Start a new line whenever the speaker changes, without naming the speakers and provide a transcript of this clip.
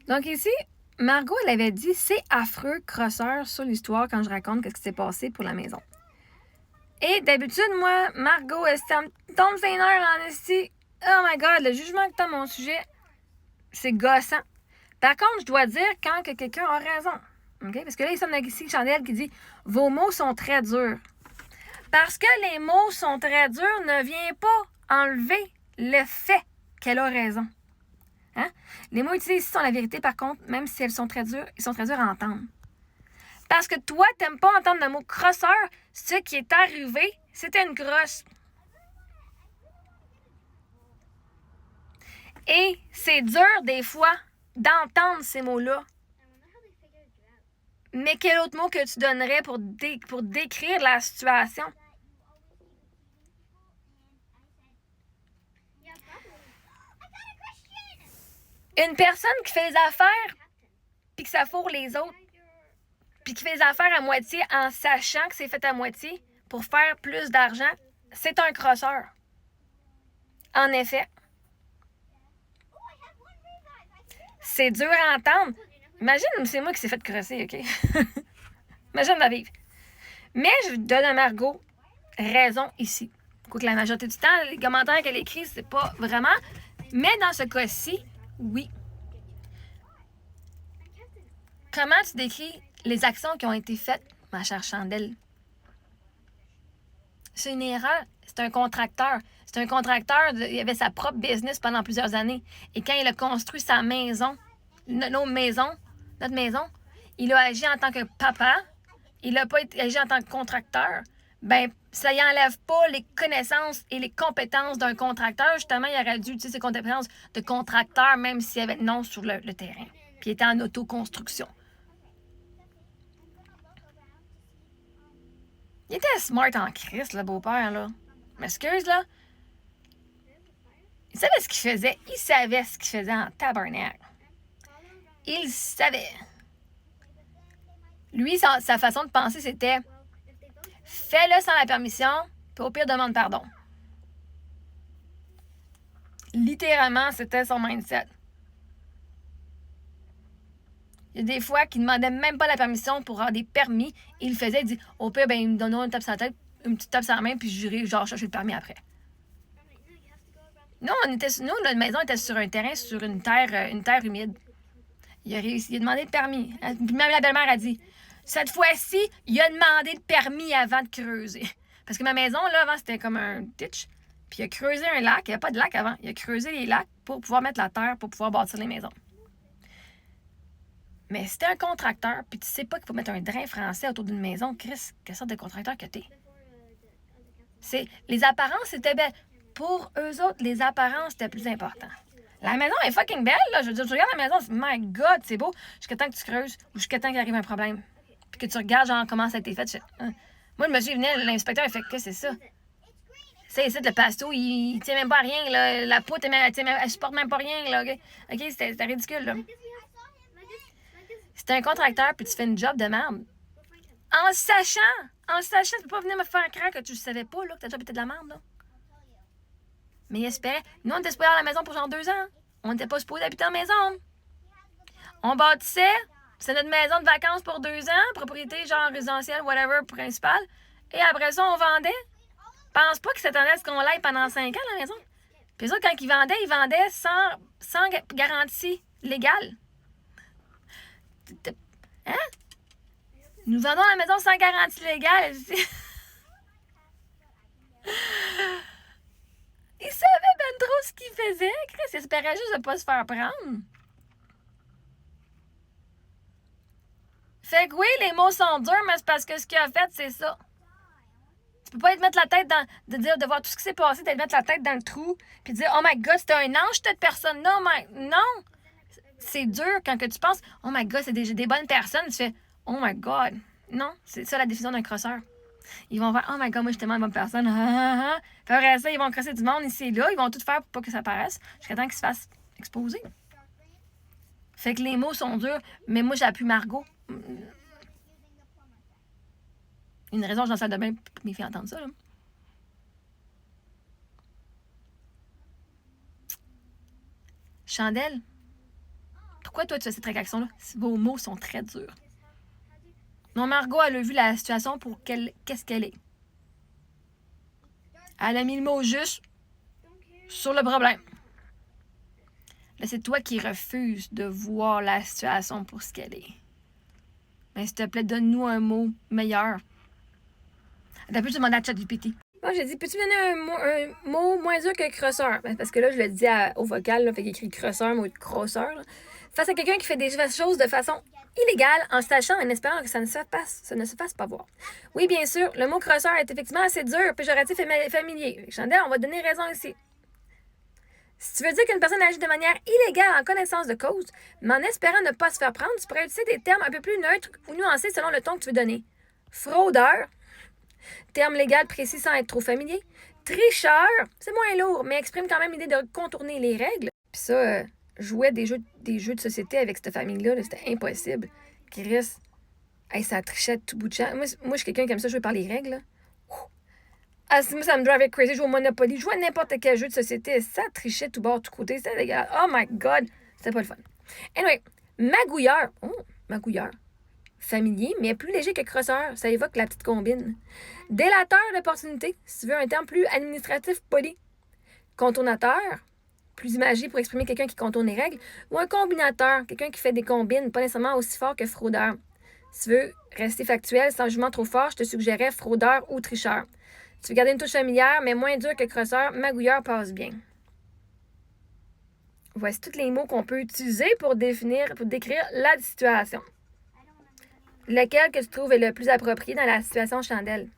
Donc ici, Margot, elle avait dit « C'est affreux, crosseur » sur l'histoire quand je raconte ce qui s'est passé pour la maison. Et d'habitude, moi, Margot, ça me tombe ses nerfs en esti. Oh my God, le jugement que t'as à mon sujet, c'est gossant. Par contre, je dois dire quand que quelqu'un a raison. Okay? Parce que là, il y a ici Chandelle qui dit « Vos mots sont très durs. » Parce que les mots sont très durs ne vient pas enlever le fait qu'elle a raison. Hein? Les mots utilisés ici sont la vérité, par contre, même si elles sont très dures, ils sont très durs à entendre. Parce que toi, t'aimes pas entendre le mot crosseur, ce qui est arrivé, c'était une crosse. Et c'est dur, des fois, d'entendre ces mots-là. Mais quel autre mot que tu donnerais pour décrire la situation? Une personne qui fait les affaires, puis que ça fourre les autres, puis qui fait les affaires à moitié en sachant que c'est fait à moitié pour faire plus d'argent, c'est un crosseur. En effet. C'est dur à entendre. Imagine, c'est moi qui s'est fait crosser, OK? Imagine ma vie. Mais je donne à Margot raison ici. Quoique la majorité du temps, les commentaires qu'elle écrit, c'est pas vraiment. Mais dans ce cas-ci, oui. Comment tu décris les actions qui ont été faites, ma chère Chandelle? C'est une erreur. C'est un contracteur. C'est un contracteur, il avait sa propre business pendant plusieurs années. Et quand il a construit sa maison, notre maison, il a agi en tant que papa. Il n'a pas agi en tant que contracteur. Ben, ça y enlève pas les connaissances et les compétences d'un contracteur. Justement, il aurait dû utiliser ses compétences de contracteur, même s'il y avait non sur le terrain. Puis il était en autoconstruction. Il était smart en Christ, le beau-père, là. M'excuse, là. Il savait ce qu'il faisait. Il savait ce qu'il faisait en tabarnak. Il savait. Lui, sa façon de penser, c'était fais-le sans la permission, puis au pire, demande pardon. Littéralement, c'était son mindset. Il y a des fois qu'il ne demandait même pas la permission pour avoir des permis. Il le faisait, il dit au pire, ben, il me donnera une tape sur la tête, une petite tape sur la main, puis j'irai genre chercher le permis après. Nous, notre maison était sur un terrain, sur une terre humide. Il a demandé le permis. Puis même la belle-mère a dit cette fois-ci, il a demandé le permis avant de creuser. Parce que ma maison, là, avant, c'était comme un ditch. Puis il a creusé un lac. Il n'y avait pas de lac avant. Il a creusé les lacs pour pouvoir mettre la terre, pour pouvoir bâtir les maisons. Mais si t'es un contracteur, puis tu sais pas qu'il faut mettre un drain français autour d'une maison, Chris, quelle sorte de contracteur que t'es? Les apparences, c'était belle. Pour eux autres, les apparences, c'était plus important. La maison est fucking belle, là. Je veux dire, tu regardes la maison, my God, c'est beau. Jusqu'à temps que tu creuses ou jusqu'à temps qu'il arrive un problème. Puis que tu regardes, genre, comment ça a été fait. Moi, le monsieur venait, l'inspecteur, il fait que c'est ça. C'est ici, le pasto, il tient même pas à rien, là. La poutre, elle supporte même pas rien, là. OK, c'était ridicule, là. Si t'es un contracteur puis tu fais une job de merde, en sachant, tu peux pas venir me faire croire que tu savais pas, là, que ta job était de la merde, là. Mais il espérait. Nous, on était supposés à la maison pour genre 2 ans. On n'était pas supposés habiter en maison. On bâtissait. C'est notre maison de vacances pour 2 ans. Propriété genre résidentielle, whatever, principale. Et après ça, on vendait. Pense pas qu'ils s'attendaient à ce qu'on l'aille pendant 5 ans, la maison. Puis eux autres, quand ils vendaient sans garantie légale. Hein? Nous vendons la maison sans garantie légale. Il savait ben trop ce qu'il faisait. Chris, il espérait juste de pas se faire prendre. Fait que oui, les mots sont durs, mais c'est parce que ce qu'il a fait, c'est ça. Tu peux pas te mettre la tête dans... De voir tout ce qui s'est passé, de te mettre la tête dans le trou, puis de dire « Oh my God, c'était un ange, cette personne-là. Non! » C'est dur quand que tu penses « Oh my God, c'est des bonnes personnes. » Tu fais « Oh my God. » Non, c'est ça la définition d'un crosseur. Ils vont faire « Oh my God, moi, je suis tellement une bonne personne. » Puis après ça, ils vont crosser du monde ici et là. Ils vont tout faire pour pas que ça paraisse jusqu'à temps qu'ils se fassent exposer. Fait que les mots sont durs, mais moi, j'appuie Margot. Une raison, j'en sais de bien pour mes filles entendre ça, là. Chandelle, Pourquoi toi, tu fais cette réaction-là? Vos mots sont très durs. Non, Margot, elle a vu la situation pour qu'est-ce qu'elle est. Elle a mis le mot juste sur le problème. Là, c'est toi qui refuses de voir la situation pour ce qu'elle est. Mais s'il te plaît, donne-nous un mot meilleur. T'as pu demander à ChatGPT. Moi, j'ai dit, peux-tu me donner un mot moins dur que crosseur? Parce que là, je le dis au vocal, là, fait qu'il écrit crosseur, mot de crosseur. Là. Face à quelqu'un qui fait des choses de façon illégale, en sachant, en espérant que ça ne se fasse pas voir. Oui, bien sûr, le mot crosseur est effectivement assez dur, péjoratif et familier. Chandel, on va te donner raison ici. Si tu veux dire qu'une personne agit de manière illégale en connaissance de cause, mais en espérant ne pas se faire prendre, tu pourrais utiliser des termes un peu plus neutres ou nuancés selon le ton que tu veux donner. Fraudeur, terme légal précis sans être trop familier. Tricheur, c'est moins lourd, mais exprime quand même l'idée de contourner les règles. Puis ça, jouer des jeux de société avec cette famille-là, là, c'était impossible. Chris, hey, ça trichait de tout bout de champ. Moi, je suis quelqu'un qui aime ça jouer par les règles. Là. Ah, moi, ça me drive crazy. Jouer au Monopoly, jouer à n'importe quel jeu de société, ça trichait tout bord, tout côté. C'était dégueulasse. Oh my God, c'était pas le fun. Anyway, magouilleur. Oh, magouilleur. Familier, mais plus léger que crosseur. Ça évoque la petite combine. Délateur d'opportunité, si tu veux un terme plus administratif, poli. Contournateur, plus imagé pour exprimer quelqu'un qui contourne les règles. Ou un combinateur, quelqu'un qui fait des combines, pas nécessairement aussi fort que fraudeur. Si tu veux rester factuel, sans jugement trop fort, je te suggérais fraudeur ou tricheur. Si tu veux garder une touche familière, mais moins dure que crosseur, magouilleur passe bien. Voici tous les mots qu'on peut utiliser pour décrire la situation. Lequel que tu trouves est le plus approprié dans la situation Chandel?